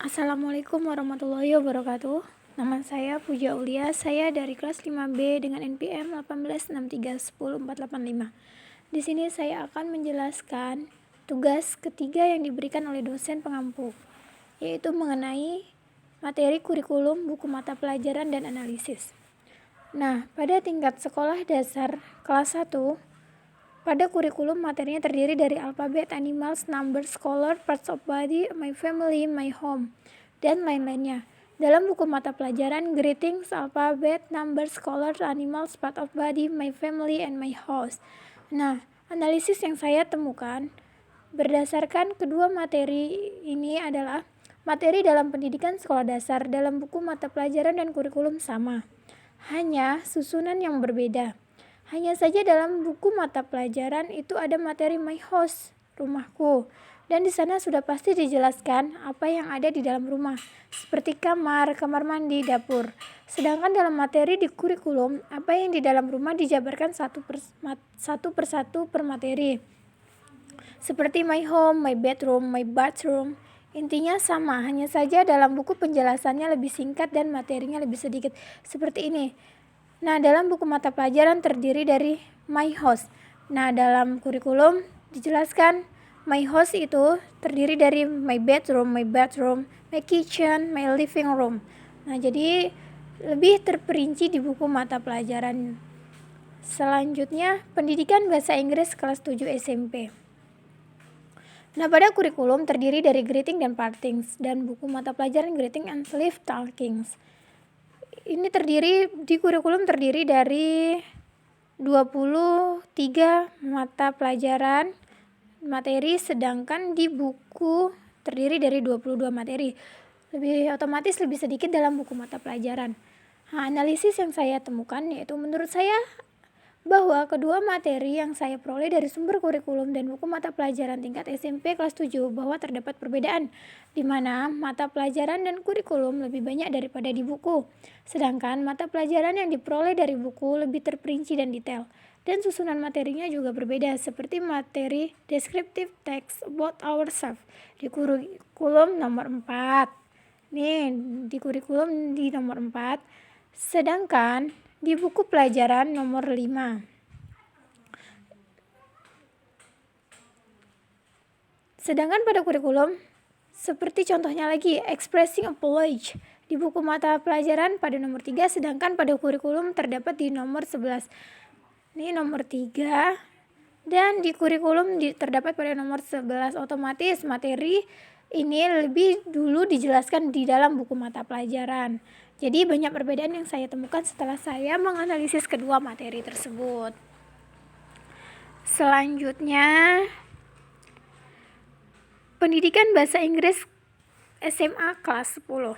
Assalamualaikum warahmatullahi wabarakatuh. Nama saya Puja Aulia, saya dari kelas 5B dengan NPM 18631045. Di sini saya akan menjelaskan tugas ketiga yang diberikan oleh dosen pengampu, yaitu mengenai materi kurikulum, buku mata pelajaran, dan analisis. Nah, pada tingkat sekolah dasar kelas 1, pada kurikulum materinya terdiri dari alfabet, animals, numbers, color, parts of body, my family, my home, dan lain-lainnya. Dalam buku mata pelajaran, greetings, alfabet, numbers, color, animals, part of body, my family, and my house. Nah, analisis yang saya temukan berdasarkan kedua materi ini adalah materi dalam pendidikan sekolah dasar dalam buku mata pelajaran dan kurikulum sama, hanya susunan yang berbeda. Hanya saja dalam buku mata pelajaran itu ada materi my house, rumahku, dan di sana sudah pasti dijelaskan apa yang ada di dalam rumah, seperti kamar, kamar mandi, dapur. Sedangkan dalam materi di kurikulum, apa yang di dalam rumah dijabarkan satu persatu per materi, seperti my home, my bedroom, my bathroom. Intinya sama, hanya saja dalam buku penjelasannya lebih singkat dan materinya lebih sedikit, seperti ini. Nah, dalam buku mata pelajaran terdiri dari my house. Nah, dalam kurikulum dijelaskan my house itu terdiri dari my bedroom, my bathroom, my kitchen, my living room. Nah, jadi lebih terperinci di buku mata pelajaran. Selanjutnya, pendidikan bahasa Inggris kelas 7 SMP. Nah, pada kurikulum terdiri dari greeting dan partings, dan buku mata pelajaran greeting and sleep talkings. Ini di kurikulum terdiri dari 23 mata pelajaran materi, sedangkan di buku terdiri dari 22 materi. Otomatis lebih sedikit dalam buku mata pelajaran. Nah, analisis yang saya temukan yaitu menurut saya bahwa kedua materi yang saya peroleh dari sumber kurikulum dan buku mata pelajaran tingkat SMP kelas 7 bahwa terdapat perbedaan, di mana mata pelajaran dan kurikulum lebih banyak daripada di buku, sedangkan mata pelajaran yang diperoleh dari buku lebih terperinci dan detail, dan susunan materinya juga berbeda, seperti materi descriptive text about ourselves di kurikulum nomor 4. Nih, di kurikulum di nomor 4, sedangkan di buku pelajaran nomor 5. Sedangkan pada kurikulum, seperti contohnya lagi, expressing apology di buku mata pelajaran pada nomor 3, sedangkan pada kurikulum terdapat di nomor 11. Ini nomor 3, dan di kurikulum terdapat pada nomor 11. Otomatis materi ini lebih dulu dijelaskan di dalam buku mata pelajaran. Jadi banyak perbedaan yang saya temukan setelah saya menganalisis kedua materi tersebut. Selanjutnya, pendidikan bahasa Inggris SMA kelas 10.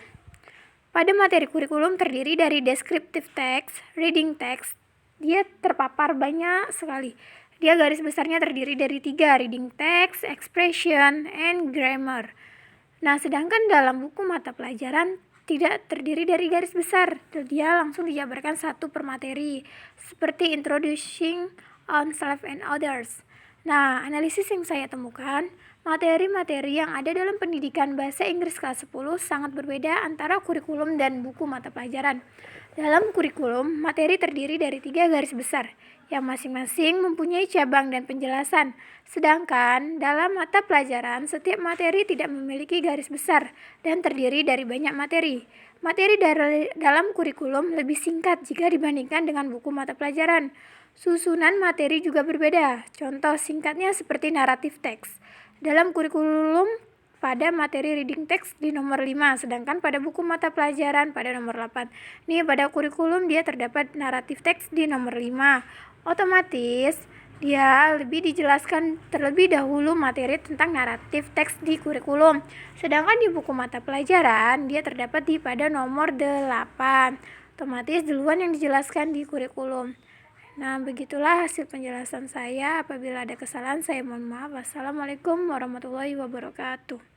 Pada materi kurikulum terdiri dari descriptive text, reading text. Dia terpapar banyak sekali. Dia garis besarnya terdiri dari 3, reading text, expression, and grammar. Nah, sedangkan dalam buku mata pelajaran tidak terdiri dari garis besar. Dia langsung dijabarkan satu per materi, seperti introducing oneself and others. Nah, analisis yang saya temukan, materi-materi yang ada dalam pendidikan bahasa Inggris kelas 10 sangat berbeda antara kurikulum dan buku mata pelajaran. Dalam kurikulum, materi terdiri dari 3 garis besar, yang masing-masing mempunyai cabang dan penjelasan. Sedangkan dalam mata pelajaran, setiap materi tidak memiliki garis besar dan terdiri dari banyak materi. Materi dalam kurikulum lebih singkat jika dibandingkan dengan buku mata pelajaran. Susunan materi juga berbeda. Contoh singkatnya seperti naratif teks. Dalam kurikulum pada materi reading text di nomor 5, sedangkan pada buku mata pelajaran pada nomor 8. Nih, pada kurikulum dia terdapat naratif teks di nomor 5. Otomatis dia lebih dijelaskan terlebih dahulu materi tentang naratif teks di kurikulum. Sedangkan di buku mata pelajaran dia terdapat pada nomor 8. Otomatis duluan yang dijelaskan di kurikulum. Nah, begitulah hasil penjelasan saya. Apabila ada kesalahan, saya mohon maaf. Wassalamualaikum warahmatullahi wabarakatuh.